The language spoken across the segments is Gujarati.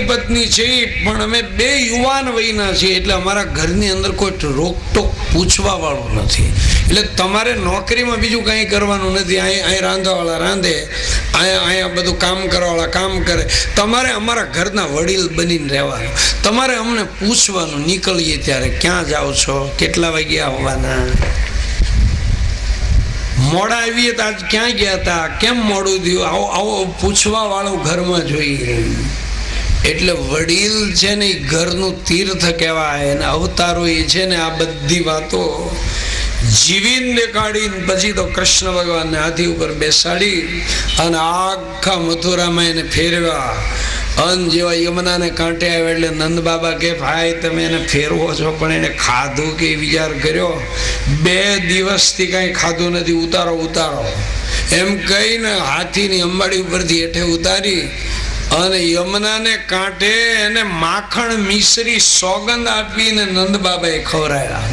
પત્ની છે, પણ અમે બે યુવાન વયના છીએ, એટલે અમારા ઘરની અંદર કોઈ રોકટોક પૂછવા વાળું નથી. એટલે તમારે નોકરીમાં બીજું કાંઈ કરવાનું નથી. અહીં રાંધવાવાળા રાંધે, અહીંયા બધું કામ કરવાવાળા કામ કરે. તમારે અમારા ઘરના વડીલ બનીને રહેવાનું. તમારે અમને પૂછવાનું, નીકળીએ ત્યારે ક્યાં જાઓ છો, કેટલા વાગે આવવાના, મોડા આવીએ તો આજ ક્યાં ગયા હતા, કેમ મોડું થયું, આવો પૂછવા વાળું ઘરમાં જોઈએ. એટલે વડીલ છે ને એ ઘરનું તીર્થ કહેવાય, અને અવતારો એ છે ને આ બધી વાતો જીવીને દેખાડીને પછી તો કૃષ્ણ ભગવાનને હાથી ઉપર બેસાડી અને આખા મથુરામાં એને ફેરવ્યા. અન જેવા યમુનાને કાંઠે આવે એટલે નંદ બાબા કે ભાઈ તમે એને ફેરવો છો, પણ એને ખાધું કે વિચાર કર્યો? 2 દિવસથી કાંઈ ખાધું નથી, ઉતારો ઉતારો એમ કહીને હાથીની અંબાડી ઉપરથી હેઠે ઉતારી અને યમુનાને કાંઠે એને માખણ મિશ્રી સોગંદ આપીને નંદ બાબાએ ખવડાવ્યા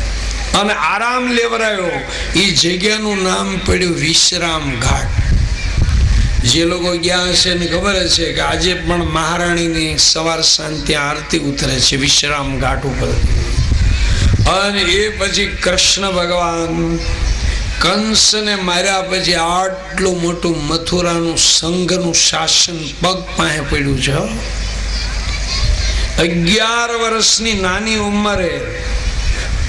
અને આરામ લેવરાયો. એ જગ્યાનું નામ પડ્યું વિશ્રામ ઘાટ. જે લોકો ગયા હશે ને ખબર હશે કે આજે પણ મહારાણીની સવાર સાંજ ત્યાં આરતી ઉતરે છે વિશ્રામ ઘાટ ઉપર. અને એ પછી કૃષ્ણ ભગવાન કંસને માર્યા પછી આટલું મોટું મથુરાનું સંઘનું શાસન પગ પાસે પડ્યું છે. 11 વર્ષની નાની ઉંમરે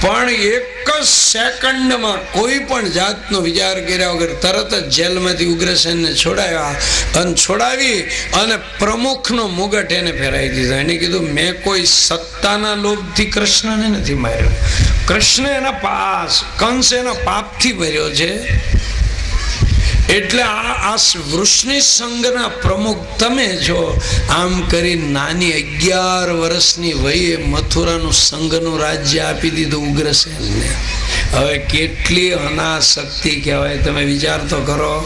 પણ એક જ સેકન્ડમાં કોઈ પણ જાતનો વિચાર કર્યા વગર તરત જ જેલમાંથી ઉગ્રસેનને છોડાવ્યા અને છોડાવી અને પ્રમુખનો મુગટ એને ફેરાવી દીધો. એને કીધું મેં કોઈ સત્તાના લોભથી કૃષ્ણને નથી માર્યો, કૃષ્ણ એના કંસ એના પાપથી ભર્યો છે. એટલે આ વૃષ્ણિ સંઘના પ્રમુખ તમે છો. આમ કરી નાની 11 વર્ષની વયે મથુરાનું સંઘનું રાજ્ય આપી દીધું ઉગ્રસેનને. હવે કેટલી અનાશક્તિ કહેવાય, તમે વિચાર તો કરો.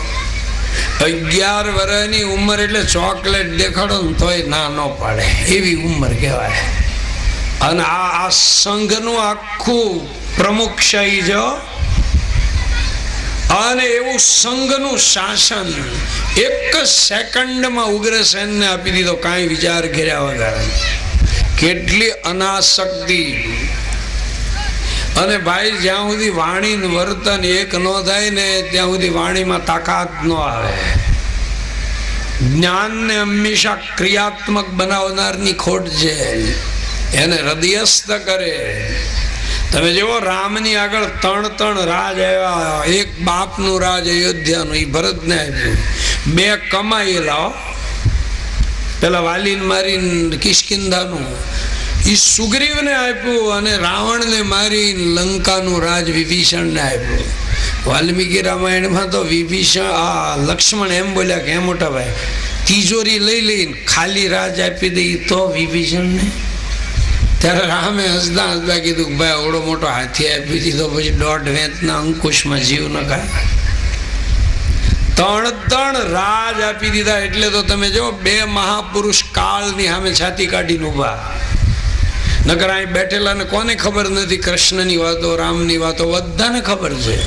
11 વર્ષની ઉંમર એટલે ચોકલેટ દેખાડો ને તોય ના ન પાડે એવી ઉંમર કહેવાય. અને આ સંઘનું આખું પ્રમુખશાહી જો, અને એવું સંઘનું શાસન એક જ સેકન્ડમાં ઉગ્રસેનને આપી દીધો, કાંઈ વિચાર કર્યા વગર. કેટલી અનાશક્તિ. અને ભાઈ જ્યાં સુધી વાણી વર્તન એક ન થાય ને ત્યાં સુધી વાણીમાં તાકાત ન આવે. જ્ઞાનને હંમેશા ક્રિયાત્મક બનાવનારની ખોટ છે, એને હૃદયસ્થ કરે. તમે જુઓ રામની આગળ 3 રાજ આવ્યા. એક બાપનું રાજ અયોધ્યાનું, એ ભરતને આપ્યું. 2 કમાયેલા, પેલા વાલીને મારીને કિષ્કિંધાનું એ સુગ્રીવને આપ્યું, અને રાવણને મારીને લંકાનું રાજ વિભીષણને આપ્યું. વાલ્મીકી રામાયણમાં તો લક્ષ્મણ એમ બોલ્યા કે હે મોટા ભાઈ, તિજોરી લઈ લઈને ખાલી રાજ આપી દઈ તો વિભીષણને. ત્યારે રામે હસતા હસતા કીધું ભાઈ આવડો મોટો હાથી આપી દીધો, પછી 1.5 વેંતના અંકુશમાં જીવ ન ખાય. 3 રાજ આપી દીધા. એટલે તો તમે જો 2 મહાપુરુષ કાળની સામે છાતી કાઢીને ઉભા. નકર અહીં બેઠેલાને કોને ખબર નથી કૃષ્ણની વાતો, રામની વાતો બધાને ખબર છે.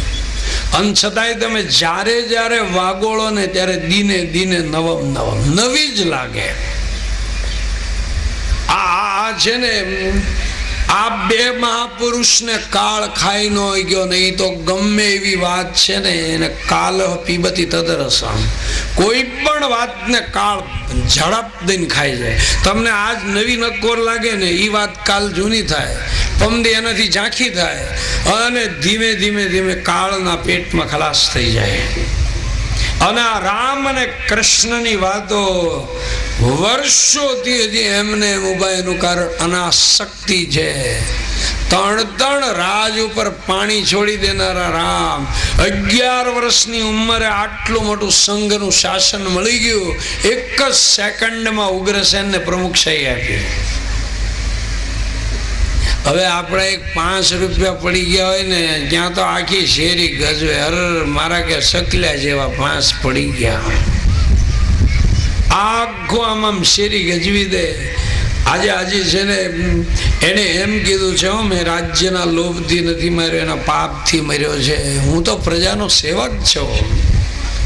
અને છતાંય તમે જ્યારે વાગોળો ને ત્યારે દિને દિને નવમ નવી જ લાગે. આ છે ને આ 2 મહાપુરુષને કાળ ખાઈ ન ગયો ને એ તો ગમે એવી વાત છે ને એને કાલ પીબતી તદરસમ. કોઈ પણ વાતને કાળ ઝડપ દઈને ખાઈ જાય. તમને આજ નવી નક્કોર લાગે ને એ વાત કાલ જૂની થાય, પમદી એનાથી ઝાંખી થાય અને ધીમે ધીમે ધીમે કાળના પેટમાં ખલાસ થઈ જાય. અને આ રામ અને કૃષ્ણની વાતો વર્ષોથી હજી એમને ઉભાયનું કારણ અનાશક્તિ છે. 3 રાજ ઉપર પાણી છોડી દેનારા રામ 11 વર્ષની ઉંમરે આટલું મોટું સંઘનું શાસન મળી ગયું. એક જ સેકન્ડમાં ઉગ્રસેનને પ્રમુખશાહી આપી. હવે આપણે એક 5 રૂપિયા પડી ગયા હોય ને ત્યાં તો આખી શેરી ગજવે, હર મારા કે સકલ્યા જેવા 5 પડી ગયા. આખું આમ શેરી ગજવી દે. આજે છે ને એને એમ કીધું છે મેં રાજ્યના લોભથી નથી માર્યો, એના પાપથી મર્યો છે. હું તો પ્રજાનો સેવક છું.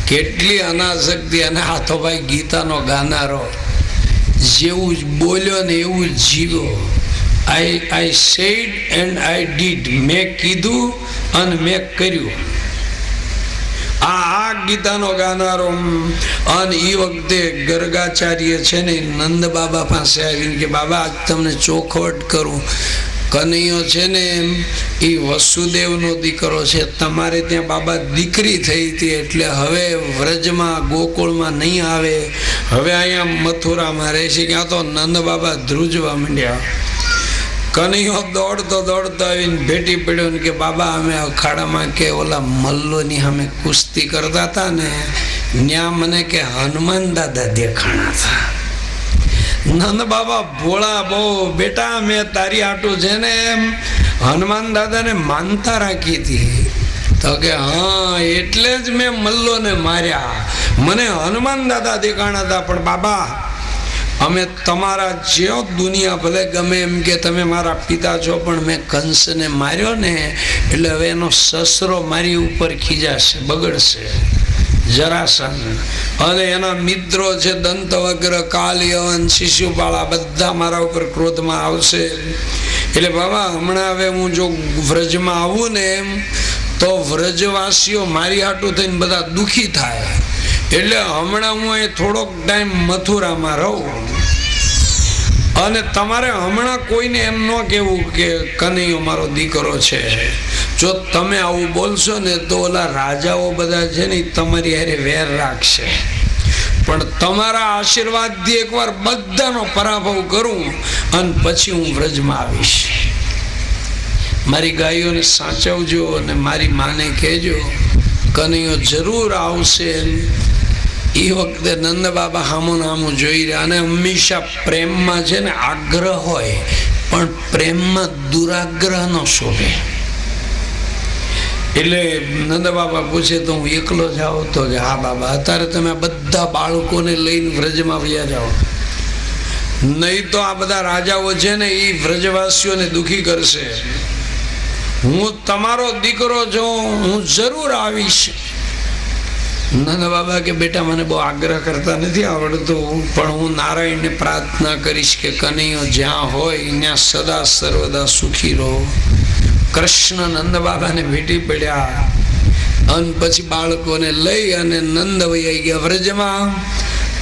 કેટલી અનાશક્તિ. અને આ તો ભાઈ ગીતાનો ગાનારો. જેવું બોલ્યો ને એવું જીવ્યો. I said and I did, મેં કીધું અને મેં કર્યું. આ ગીતાનો ગાનારો. અને એ વખતે ગર્ગાચાર્ય છે ને નંદ બાબા પાસે આવીને કે બાબા આજ તમને ચોખવટ કરું, કનૈયો છે ને એ વસુદેવનો દીકરો છે, તમારે ત્યાં બાબા દીકરી થઈ હતી એટલે હવે વ્રજમાં ગોકુળમાં નહીં આવે, હવે અહીંયા મથુરામાં રહે છે. ક્યાં તો નંદ બાબા ધ્રુજવા માંડ્યા. કનૈયો દોડતો આવીને ભેટી પડ્યો ને કે બાબા અમે અખાડામાં કે ઓલા મલ્લોની સામે કુસ્તી કરતા હતા ને ત્યાં મને કે હનુમાન દાદા દેખાણા હતા. નંદ બાબા ભોળા બહુ, બેટા મેં તારી આટું છે ને હનુમાન દાદાને માનતા રાખી હતી. તો કે હા એટલે જ મેં મલ્લોને માર્યા, મને હનુમાન દાદા દેખાણા હતા. પણ બાબા અમે તમારા જેવો દુનિયા ભલે ગમે એમ કે તમે મારા પિતા છો, પણ મેં કંસને માર્યો ને એટલે હવે એનો સસરો મારી ઉપર ખીજાશે, બગડશે, જરાસન. અને એના મિત્રો છે દંતવગ્ર, કાલિયવન, શિશુપાળા, બધા મારા ઉપર ક્રોધમાં આવશે. એટલે બાબા હમણાં હવે હું જો વ્રજમાં આવું ને તો વ્રજવાસીઓ મારી હાટું થઈને બધા દુઃખી થાય. એટલે હમણાં હું અહીં થોડોક ટાઈમ મથુરામાં રહું. અને તમારે હમણાં કોઈને એમ ન કહેવું કે કનૈયો મારો દીકરો છે. જો તમે આવું બોલશો ને તો ઓલા રાજાઓ બધા છે ને તમારી હારે વેર રાખશે. પણ તમારા આશીર્વાદથી એકવાર બધાનો પરાભવ કરું અને પછી હું વ્રજમાં આવીશ. મારી ગાયોને સાચવજો અને મારી માને કહેજો કનૈયો જરૂર આવશે. એ વખતે નંદ બાબા હામું નામું જોઈ રહ્યા. અને હંમેશા પ્રેમમાં છે ને આગ્રહ હોય, પણ પ્રેમમાં દુરાગ્રહ ન શોભે. એટલે નંદ બાબા પૂછે તો હું એકલો જાઉં? તો કે હા બાબા, અત્યારે તમે આ બધા બાળકોને લઈને વ્રજમાં વયા જાઓ, નહીં તો આ બધા રાજાઓ છે ને એ વ્રજવાસીઓને દુઃખી કરશે. હું તમારો દીકરો છું, હું જરૂર આવીશ. નંદ બાબા કે બેટા મને બહુ આગ્રહ કરતા નથી આવડતું, પણ હું નારાયણને પ્રાર્થના કરીશ કે કનૈયો જ્યાં હોય ત્યાં સદા સર્વદા સુખી રહો. કૃષ્ણ નંદ બાબાને ભેટી પડ્યા અને પછી બાળકોને લઈ અને નંદ વૈયા ગયા વ્રજમાં.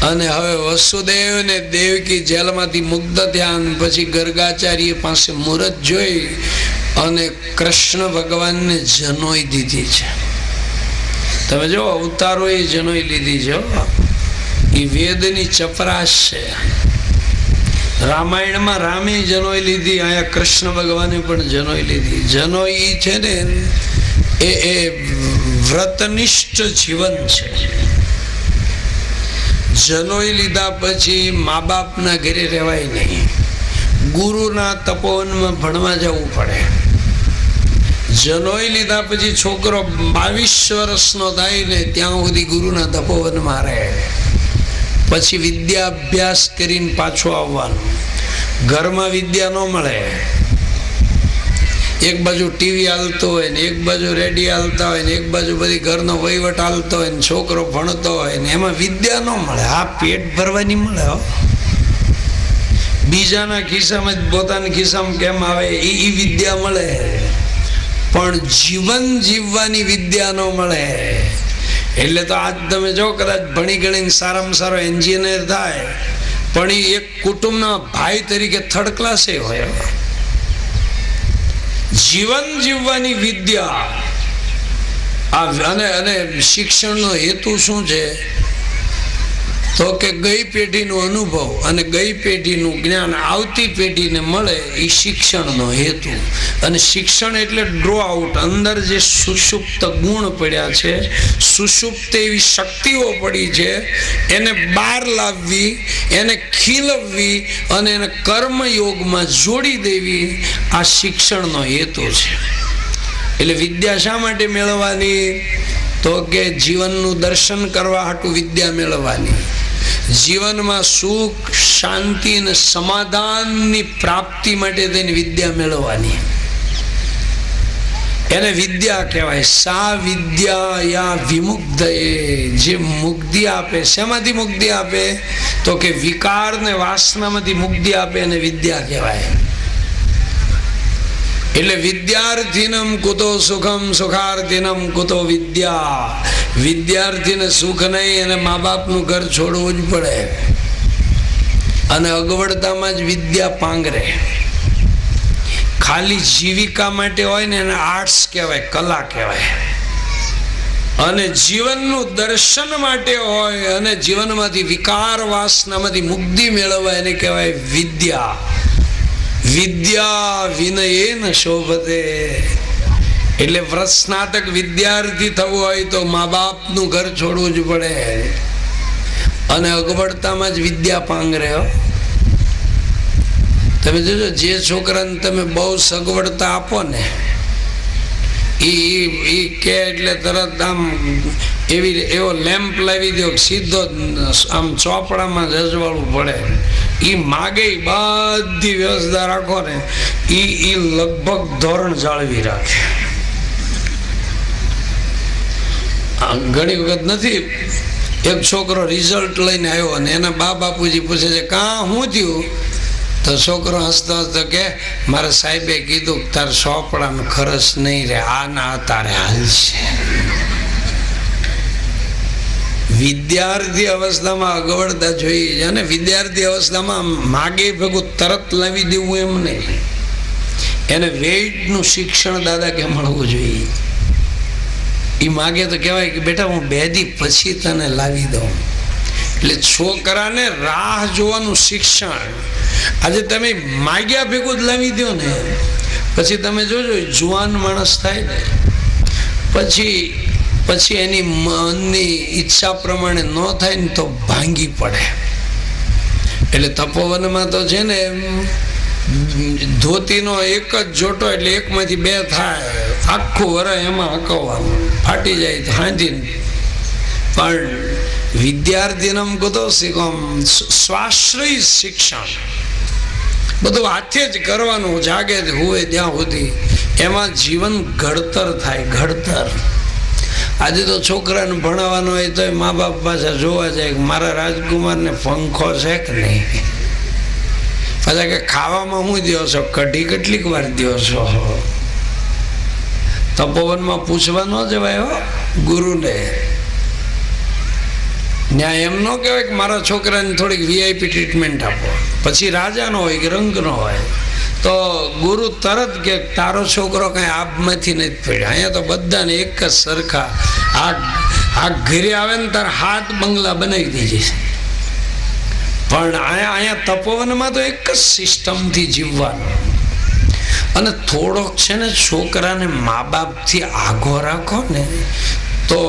અને હવે વસુદેવ ને દેવકી જેલમાંથી મુક્ત થયા. અને પછી ગર્ગાચાર્ય પાસે મુહૂર્ત જોઈ અને કૃષ્ણ ભગવાનને જનોઈ દીધી છે. તમે જો અવતારો એ જનોઈ લીધી છે, એ વેદની ચપરાશ છે. રામાયણમાં રામે જનોઈ લીધી, અહીંયા કૃષ્ણ ભગવાને પણ જનોઈ લીધી. જનોઈ છે ને એ વ્રતનિષ્ઠ જીવન છે. જનોઈ લીધા પછી મા બાપના ઘરે રહેવાય નહીં, ગુરુના તપોવનમાં ભણવા જવું પડે. જનોઈ લીધા પછી છોકરો 22 વર્ષનો થાય ને ત્યાં સુધી ગુરુના તપોવનમાં રહે. પછી વિદ્યા અભ્યાસ કરીને પાછું આવવાનું. ઘરમાં વિદ્યા ન મળે. એક બાજુ ટીવી હાલતો હોય ને એક બાજુ રેડિયો હાલતા હોય ને એક બાજુ બધી ઘરનો વહીવટ હાલતો હોય ને છોકરો ભણતો હોય ને એમાં વિદ્યા ન મળે. હા, પેટ ભરવાની મળે હો. બીજાના ખિસ્સામાં જ પોતાના ખિસ્સામાં કેમ આવે એ વિદ્યા મળે, પણ જીવન જીવવાની વિદ્યા ન મળે. એટલે તો આજ તમે જો કદાચ ભણી ગણીને સારામાં સારો એન્જિનિયર થાય, પણ એ એક કુટુંબના ભાઈ તરીકે થર્ડ ક્લાસે હોય. જીવન જીવવાની વિદ્યા અને શિક્ષણનો હેતુ શું છે? તો કે ગઈ પેઢીનો અનુભવ અને ગઈ પેઢીનું જ્ઞાન આવતી પેઢીને મળે, એ શિક્ષણનો હેતુ. અને શિક્ષણ એટલે ડ્રો આઉટ. અંદર જે સુષુપ્ત ગુણ પડ્યા છે, સુષુપ્ત એવી શક્તિઓ પડી છે, એને બહાર લાવવી, એને ખીલવવી અને એને કર્મયોગમાં જોડી દેવી, આ શિક્ષણનો હેતુ છે. એટલે વિદ્યા શા માટે મેળવવાની? તો કે જીવનનું દર્શન કરવા હાટું વિદ્યા મેળવવાની. જીવનમાં સુખ, શાંતિ અને સમાધાનની પ્રાપ્તિ માટે તેની વિદ્યા મેળવવાની. એને વિદ્યા કહેવાય. સા વિદ્યા યા વિમુક્ત, જે મુક્તિ આપે. શેમાંથી મુક્તિ આપે? તો કે વિકાર ને વાસનામાંથી મુક્તિ આપે એને વિદ્યા કહેવાય. એટલે વિદ્યાર્થીનમ કુતો સુખમ સુખાર્થીનમ કુતો વિદ્યા. વિદ્યાર્થીને સુખ નહીં અને મા બાપનું ઘર છોડવું જ પડે. અને અગવડતામાં જ વિદ્યા પાંગરે. ખાલી જીવિકા માટે હોય ને એને આર્ટ્સ કહેવાય, કલા કહેવાય. અને જીવનનું દર્શન માટે હોય અને જીવનમાંથી વિકાર વાસનામાંથી મુક્તિ મેળવવા એને કહેવાય વિદ્યા. વિદ્યા વિનયેન શોભતે. એટલે વ્રત સ્નાતક વિદ્યાર્થી થવું હોય તો મા બાપનું ઘર છોડવું જ પડે. અને અગવડતામાં જ વિદ્યા પાંગરે. તમે જોજો, જે છોકરાને તમે બહુ સગવડતા આપો ને એ કે એટલે તરત આમ એવો લેમ્પ લાવી દો, સીધો આમ ચોપડામાં જજવાળવું પડે. એ માગે બધી વ્યવસ્થા રાખો ને એ લગભગ ધોરણ જાળવી રાખે. ઘણી વખત નથી, એક છોકરો રિઝલ્ટ લઈને આવ્યો અને એના બા બાપુજી પૂછે છે કાં શું થયું? તો છોકરો હસતો હસતો કે મારા સાહેબે કીધું તાર ચોપડાનો ખર્ચ નહીં રહે, આ ના તારે હાલશે. વિદ્યાર્થી અવસ્થામાં અગવડતા જોઈએ અને વિદ્યાર્થી અવસ્થામાં માગે ભેગું તરત લાવી દેવું એમ નહીં. એને વેઇટનું શિક્ષણ દાદા કે મળવું જોઈએ. એ માગે તો કહેવાય કે બેટા હું 2 દી પછી તને લાવી દઉં. એટલે છોકરાને રાહ જોવાનું શિક્ષણ. આજે તમે માગ્યા ભેગું જ લાવી દો ને પછી તમે જોજો જુવાન માણસ થાય ને પછી એની મનની ઈચ્છા પ્રમાણે ન થાય ને તો ભાંગી પડે. એટલે તપોવનમાં તો છે ને ધોતીનો એક જ જોટો એટલે એકમાંથી 2 થાય, આખું વરસ એમાં હકવવાનું, ફાટી જાય તો હાંધીને. પણ વિદ્યાર્થીને કુતો શીખમ સ્વાશ્રય શિક્ષણ બધું હાથે જ કરવાનું, જાગે જ હોય ત્યાં સુધી. એમાં જીવન ઘડતર થાય, ઘડતર. આજે તો છોકરાને ભણાવવાનો હોય તો મા બાપ પાછા જોવા જાય કે મારા રાજકુમારને પંખો છે કે નહીં. પાછા કે ખાવામાં શું દો છો? કઢી કેટલીક વાર દો છો? તપોવનમાં પૂછવા ન જવાય હો ગુરુને. ન્યાય એમ ન કહેવાય કે મારા છોકરાને થોડીક VIP ટ્રીટમેન્ટ આપો. પછી રાજાનો હોય કે રંગનો હોય તો ગુરુ તરત કે તારો છોકરો કાંઈ આપમાંથી નથી પડ્યો. અહીંયા તો બધાને એક જ સરખા. આ ઘરે આવે ને તાર 7 બંગલા બનાવી દેજે. પણ અહીંયા તપોવનમાં તો એક જ સિસ્ટમથી જીવવાનું. અને થોડોક છે ને છોકરાને મા બાપથી આઘો રાખો ને તો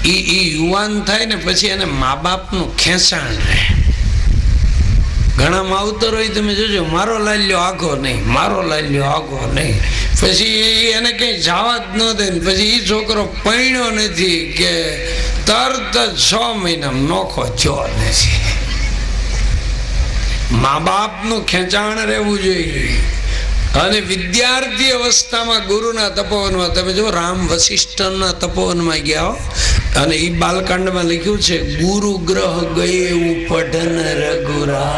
એ યુવાન થાય ને પછી એને મા બાપનું ખેંચાણ રહે. ઘણા માવતર હોય તમે જોજો, મારો લાલ્યો આઘો નહીં, મારો લાલ્યો આઘો નહીં. પછી એને કંઈ જવા જ ન દે ને પછી એ છોકરો પૈણ્યો નથી કે તરત જ 6 મહિનામાં નોખો થયો નથી. મા બાપનું ખેંચાણ રહેવું જોઈએ. અને વિદ્યાર્થી અવસ્થામાં ગુરુના તપોવનમાં તમે જો રામ વશિષ્ઠના તપોવનમાં ગયા અને એ બાલકાંડમાં લખ્યું છે ગુરુ ગ્રહ ગયે પઢન રઘુરા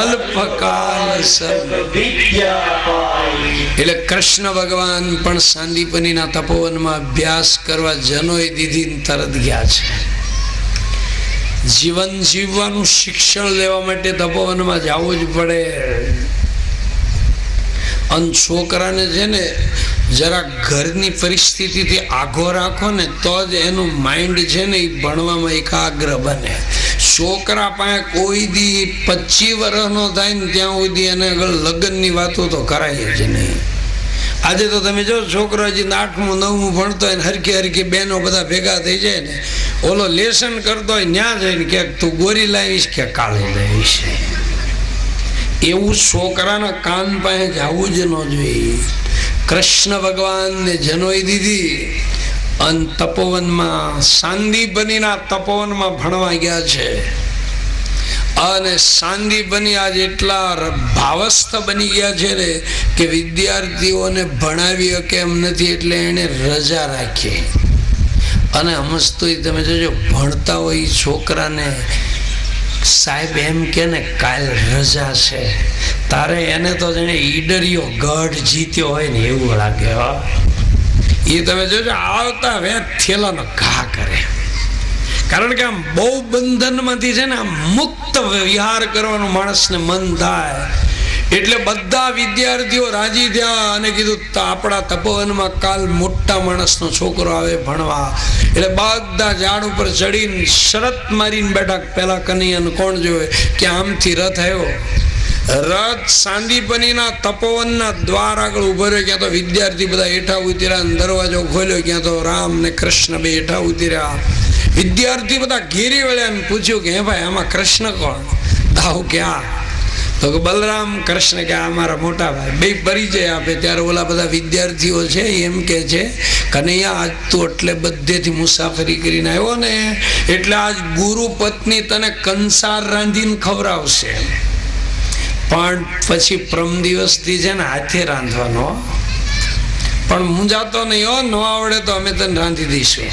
અલ્પકાલ સબ વિદ્યા પાઈ. એટલે કૃષ્ણ ભગવાન પણ સાંદીપનીના તપોવનમાં અભ્યાસ કરવા જનોએ દીધી તરત ગયા છે. જીવન જીવવાનું શિક્ષણ લેવા માટે તપોવનમાં જવું જ પડે. અને છોકરાને છે ને જરા ઘરની પરિસ્થિતિથી આઘો રાખો ને તો જ એનું માઇન્ડ છે ને એ ભણવામાં એકાગ્ર બને. છોકરા પાસે કોઈ દી 25 વર્ષનો થાય ને ત્યાં સુધી એને આગળ લગ્નની વાતો તો કરાય જ નહીં. આજે તો તમે જો છોકરો હજી 8મું 9મું ભણતો હોય ને હરખી બહેનો બધા ભેગા થઈ જાય ને ઓલો લેસન કરતો હોય ત્યાં જઈને ક્યાંક તું ગોરી લાવીશ કે કાળી લાવીશ. એવું છોકરાના કાન પાસે જવું જ ન જોઈએ. કૃષ્ણ ભગવાનને જનોઈ દીધી અને તપોવનમાં સાંદીપનીના તપોવનમાં ભણવા ગયા છે. અને સાંદીપની આજ એટલા ભાવસ્થ બની ગયા છે ને કે વિદ્યાર્થીઓને ભણાવી શકે એમ નથી, એટલે એણે રજા રાખી. અને સમજતો તમે જોજો, ભણતા હોય એ છોકરાને સાહેબ એમ કે ને કાલ રજા છે, તારે એને તો જેને ઈડરિયો ગઢ જીત્યો હોય ને એવું લાગે. એ તમે જોજો આવતા વેત થેલાનો ઘા કરે. કારણ કે આમ બહુ બંધનમાંથી છે ને આમ મુક્ત વિહાર કરવાનું માણસને મન થાય. એટલે બધા વિદ્યાર્થીઓ રાજી થયા અને કીધું આપણા તપોવનમાં કાલ મોટા માણસનો છોકરો આવે ભણવા. એટલે બધા ઝાડ ઉપર ચડીને શરત મારીને બેઠા. પેલા કનૈયાને કોણ જોવે કે આમથી રથ આવ્યો. રથ સાંદીપનીના તપોવનના દ્વાર આગળ ઉભો રહ્યો. ક્યાં તો વિદ્યાર્થી બધા હેઠા ઉતર્યા, દરવાજો ખોલ્યો, ક્યાં તો રામ ને કૃષ્ણ બે હેઠા ઉતર્યા. વિદ્યાર્થી બધા ઘેરી વળ્યા ને પૂછ્યું કે હે ભાઈ આમાં કૃષ્ણ કોણ? દાવ ક્યાં? તો કે બલરામ. કૃષ્ણ કે અમારા મોટા ભાઈ. બે પરિચય આપે. ત્યારે ઓલા બધા વિદ્યાર્થીઓ છે એમ કે છે કનૈયા આજ તું એટલે બધેથી મુસાફરી કરીને આવ્યો ને એટલે આજ ગુરુ પત્ની તને કંસાર રાંધીને ખવડાવશે, પણ પછી પ્રમ દિવસથી છે ને હાથે રાંધવાનો. પણ મૂંઝાતો નહીં હો, ન આવડે તો અમે તને રાંધી દઈશું.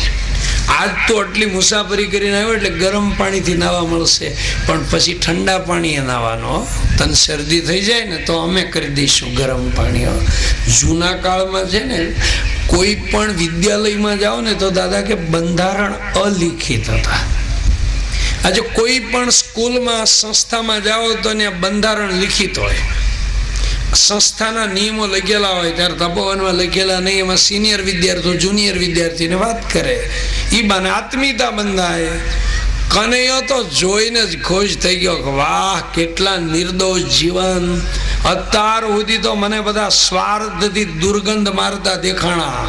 આજ તો આટલી મુસાફરી કરીને આવ્યો એટલે ગરમ પાણીથી નાવા મળશે, પણ પછી ઠંડા પાણીએ નાવાનો. તને શરદી થઈ જાય ને તો અમે કરી દઈશું ગરમ પાણી. જૂના કાળમાં છે ને કોઈ પણ વિદ્યાલયમાં જાઓ ને તો દાદા કે બંધારણ અલિખિત હતા. આજે કોઈ પણ સ્કૂલમાં સંસ્થામાં જાઓ તો ત્યાં બંધારણ લિખિત હોય, સંસ્થાના નિયમો લખેલા હોય. ત્યારે તપોવનમાં લખેલા નહીં, એમાં સિનિયર વિદ્યાર્થીઓ જુનિયર વિદ્યાર્થીને વાત કરે, એ બાને આત્મીયતા બંધાય. કનૈયો તો જોઈને જ ખુશ થઈ ગયો કે વાહ કેટલા નિર્દોષ જીવન. અત્યાર સુધી તો મને બધા સ્વાર્થથી દુર્ગંધ મારતા દેખાણા,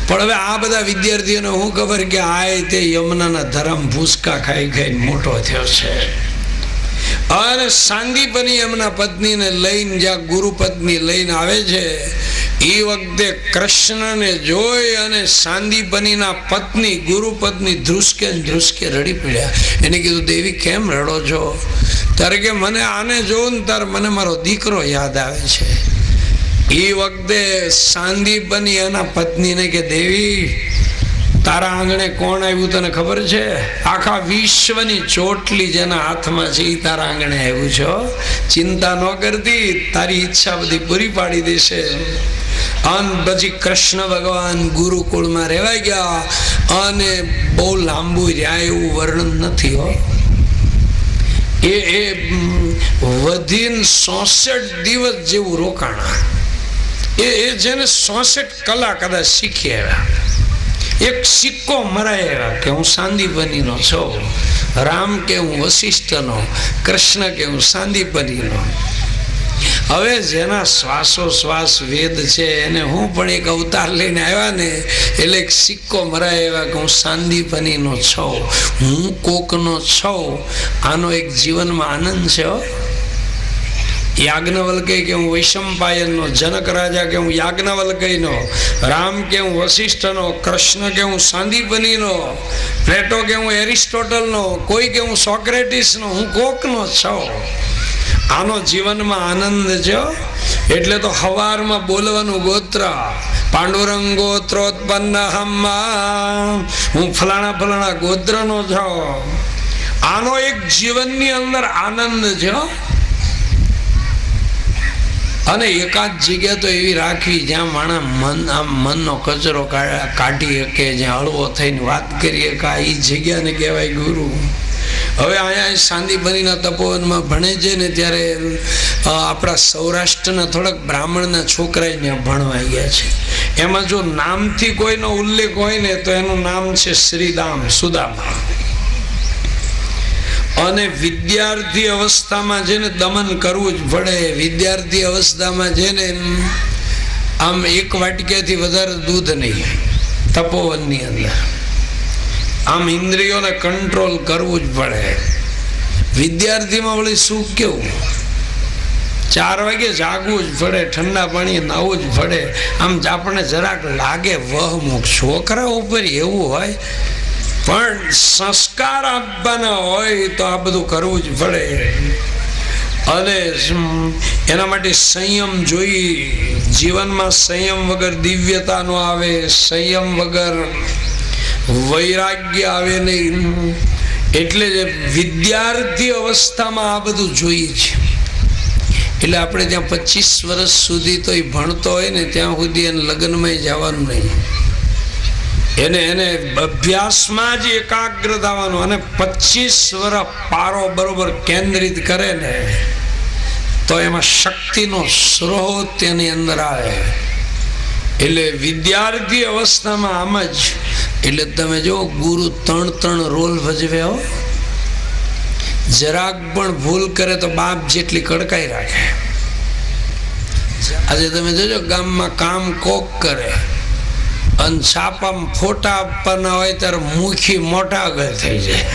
પણ હવે આ બધા વિદ્યાર્થીઓને શું ખબર કે આ તે યમુનાના ધરમ ભૂસકા ખાઈ ખાઈને મોટો થયો છે. અને સાંદીપની એમના પત્નીને લઈને જ્યાં ગુરુ પત્ની લઈને આવે છે એ વખતે કૃષ્ણને જોઈ અને સાંદીપનીના પત્ની ગુરુ પત્ની ધ્રુસકે ધ્રુસકે રડી પડ્યા. એને કીધું દેવી કેમ રડો છો? ત્યારે કે મને આને જોઉં ને ત્યારે મને મારો દીકરો યાદ આવે છે. એ વખતે સાંદીપની એના પત્નીને કે દેવી તારા આંગણે કોણ આવ્યું તને ખબર છે? આખા વિશ્વની ચોટલી જેના હાથમાં છે એ તારા આંગણે આવ્યું છે. ચિંતા ન કરતી, તારી ઈચ્છા બધી પૂરી પાડી દેશે. અને પછી કૃષ્ણ ભગવાન ગુરુકુળમાં રહેવા ગયા અને બહુ લાંબુ રહ્યા એવું વર્ણન નથી હો. એ વધીને 66 દિવસ જેવું રોકાણા. એ જેને 66 કલા કદાચ શીખી આવ્યા. એક સિક્કો મરાય આવ્યા કે હું સાંદીપનીનો છું, રામ કે હું વશિષ્ઠનો, કૃષ્ણ કે હું સાંદીપનીનો. હવે જેના શ્વાસોશ્વાસ વેદ છે એને હું પણ એક અવતાર લઈને આવ્યા ને એટલે એક સિક્કો મરાય આવ્યા કે હું સાંદીપનીનો છું, હું કોકનો છું. આનો એક જીવનમાં આનંદ છે. યાજ્ઞવલ્ક્ય કે હું વૈશંપાયનનો, જનક રાજા કે હું યાજ્ઞવલ્ક્યનો, રામ કે હું વશિષ્ઠનો, કૃષ્ણ કે હું સાંદીપનીનો, પ્લેટો કે હું એરિસ્ટોટલનો, કોઈ કે હું સોક્રેટિસનો, હું કોકનો છું. આનો જીવનમાં આનંદ છે. એટલે તો હવારમાં બોલવાનું ગોત્ર પાંડુરંગ ગોત્રોત્પન્ન હું ફલાણા ફલાણા ગોત્રનો છું. આનો એક જીવનની અંદર આનંદ છે. અને એકાદ જગ્યા તો એવી રાખવી જ્યાં માણસ મનનો કચરો કાઢી શકે, જ્યાં હળવો થઈને વાત કરી શકે, એ જગ્યાને કહેવાય ગુરુ. હવે અહીંયા સાંદીપનીના તપોવનમાં ભણે છે ને ત્યારે આપણા સૌરાષ્ટ્રના થોડાક બ્રાહ્મણના છોકરા ત્યાં ભણવા ગયા છે. એમાં જો નામથી કોઈનો ઉલ્લેખ હોય ને તો એનું નામ છે શ્રીદામ સુદામા. અને વિદ્યાર્થી અવસ્થામાં છે ને દમન કરવું જ પડે. વિદ્યાર્થી અવસ્થામાં છે ને આમ એક વાટક્યાથી વધારે દૂધ નહીં તપોવનની અંદર. આમ ઇન્દ્રિયોને કંટ્રોલ કરવું જ પડે. વિદ્યાર્થીમાં વળી શું કેવું, 4 વાગે જાગવું જ પડે, ઠંડા પાણીએ નાહવું જ પડે. આમ આપણને જરાક લાગે વહમુખ. છોકરા ઉપર એવું હોય પણ સંસ્કાર આપવાના હોય તો આ બધું કરવું જ પડે. અને એના માટે સંયમ જોઈએ. જીવનમાં સંયમ વગર દિવ્યતા ન આવે, સંયમ વગર વૈરાગ્ય આવે નહીં. એટલે જ વિદ્યાર્થી અવસ્થામાં આ બધું જોઈએ છે. એટલે આપણે ત્યાં 25 વર્ષ સુધી તો એ ભણતો હોય ને ત્યાં સુધી એને લગ્નમાં જવાનું નહીં. એને અભ્યાસમાં જ એકાગ્ર થવાનું. અને 25 વર્ષ પારો બરોબર કેન્દ્રિત કરે ને તો એમાં શક્તિનો સ્ત્રોત એની અંદર આવે. એટલે વિદ્યાર્થી અવસ્થામાં આમ જ. એટલે તમે જો ગુરુ 3 રોલ ભજવે હો. જરાક પણ ભૂલ કરે તો બાપ જેટલી કડકાઈ રાખે. આજે તમે જોજો ગામમાં કામ કોક કરે અને છાપામાં ફોટા આપવાના હોય ત્યારે મુખી મોટા આગળ થઈ જાય.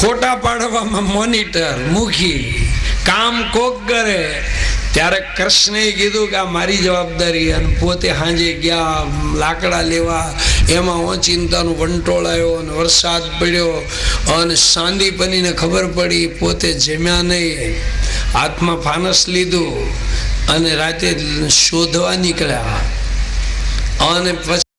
ફોટા પાડવામાં મોનિટર મુખી, કામ કોક કરે ત્યારે કૃષ્ણએ કીધું કે આ મારી જવાબદારી. અને પોતે સાંજે ગયા લાકડા લેવા, એમાં ઓચિંતાનું વંટોળ આવ્યો અને વરસાદ પડ્યો અને સાંદીપનીને ખબર પડી, પોતે જમ્યા નહીં, હાથમાં ફાનસ લીધું અને રાતે શોધવા નીકળ્યા. અને પછી